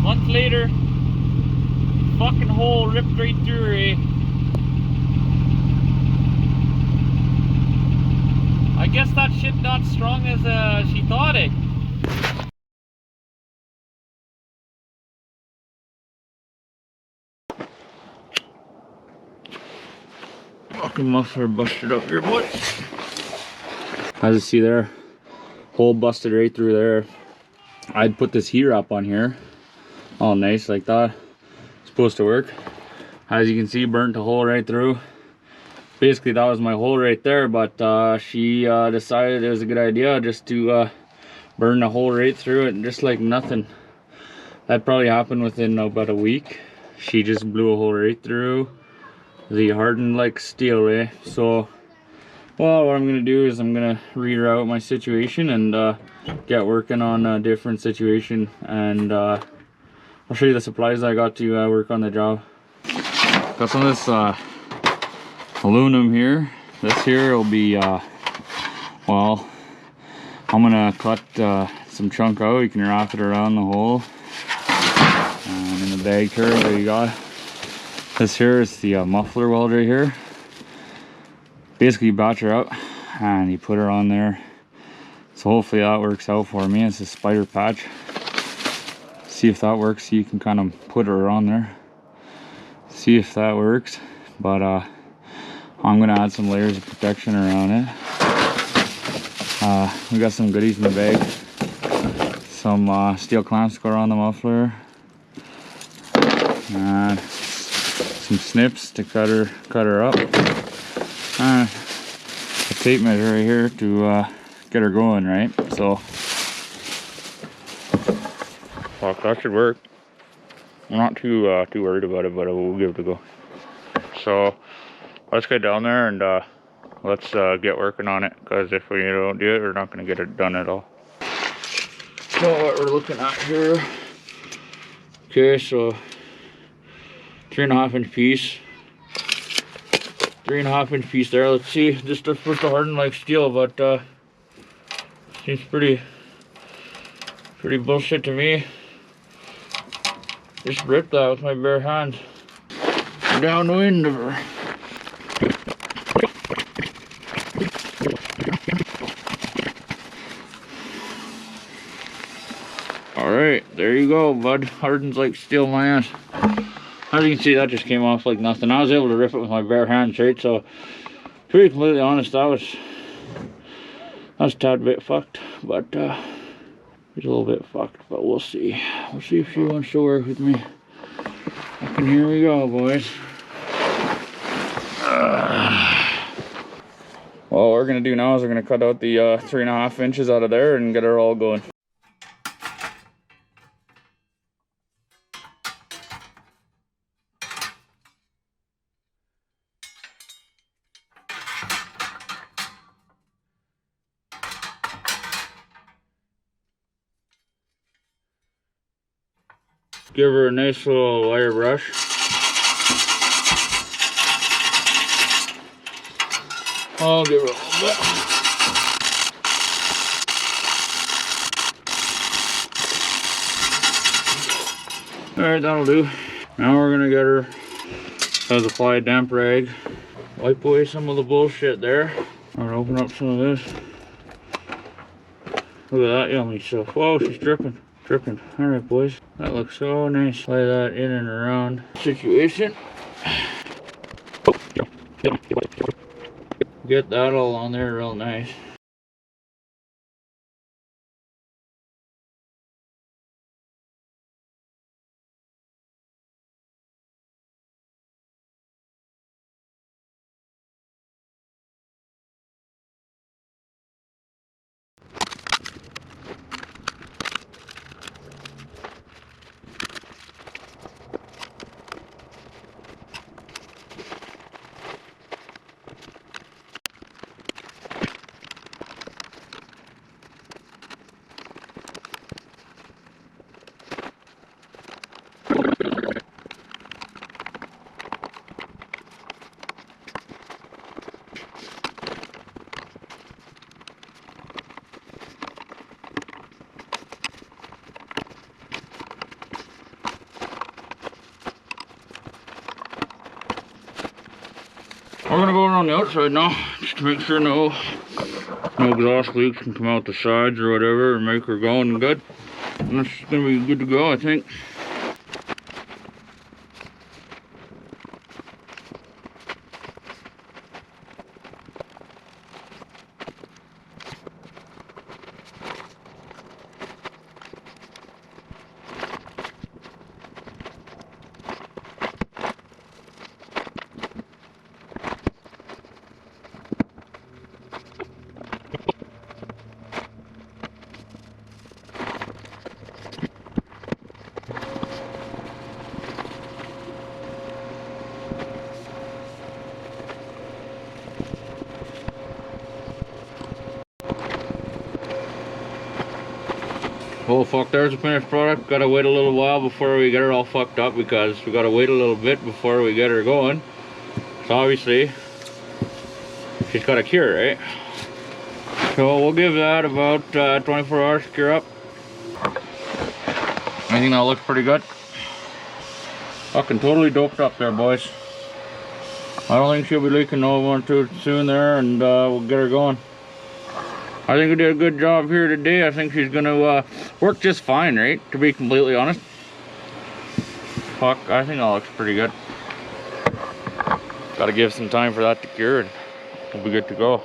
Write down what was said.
Month later, fucking hole ripped right through her, eh? I guess that shit not strong as she thought it. Fucking muffler busted up here, boy. As you see there, hole busted right through there. I'd put this heat wrap on here, all nice like that. It's supposed to work. As you can see, burnt a hole right through. Basically, that was my hole right there, but she decided it was a good idea just to burn a hole right through it, just like nothing. That probably happened within about a week. She just blew a hole right through the hardened like steel, eh? So, well, what I'm gonna do is I'm gonna reroute my situation and get working on a different situation, and I'll show you the supplies I got to work on the job. Got some of this aluminum here. This here will be well, I'm gonna cut some chunk out. You can wrap it around the hole, and in the bag here that you got, this here is the muffler weld right here. Basically, you batch her out and you put her on there. So hopefully that works out for me. It's a spider patch. See if that works. You can kind of put her on there, see if that works. But I'm gonna add some layers of protection around it. We got some goodies in the bag. Some steel clamps to go around the muffler, and some snips to cut her up, and a tape measure right here to get her going, right? So fuck, that should work. I'm not too worried about it, but we'll give it a go. So let's get down there and let's get working on it, because if we don't do it, we're not going to get it done at all. So what we're looking at here, okay, so 3.5 inch piece, 3.5 inch piece there. Let's see, this stuff's supposed to harden like steel, but seems pretty bullshit to me. Just ripped that with my bare hands. Downwind of her. Alright, there you go, bud. Hardens like steel, my ass. As you can see, that just came off like nothing. I was able to rip it with my bare hands, right? So, to be completely honest, that was a tad bit fucked, but it's a little bit fucked, but we'll see. We'll see if she wants to work with me. And here we go, boys. Well, what we're gonna do now is we're gonna cut out the 3.5 inches out of there and get her all going. Give her a nice little wire brush. I'll give her a little bit. Alright, that'll do. Now we're gonna get her, let's apply a damp rag, wipe away some of the bullshit there. I'm gonna open up some of this. Look at that yummy stuff. Whoa, she's dripping. Dripping. Alright, boys. That looks so nice. Lay that in and around situation. Get that all on there real nice. on the outside now, just to make sure no exhaust leaks can come out the sides or whatever, and make her going good. And that's gonna be good to go, I think. Oh fuck, there's a finished product. Gotta wait a little while before we get her all fucked up, because we gotta wait a little bit before we get her going. So obviously, she's got a cure, right? So we'll give that about 24 hours to cure up. I think that looks pretty good. Fucking totally doped up there, boys. I don't think she'll be leaking no one too soon there, and we'll get her going. I think we did a good job here today. I think she's gonna work just fine, right? To be completely honest. Fuck, I think that looks pretty good. Gotta give some time for that to cure and we'll be good to go.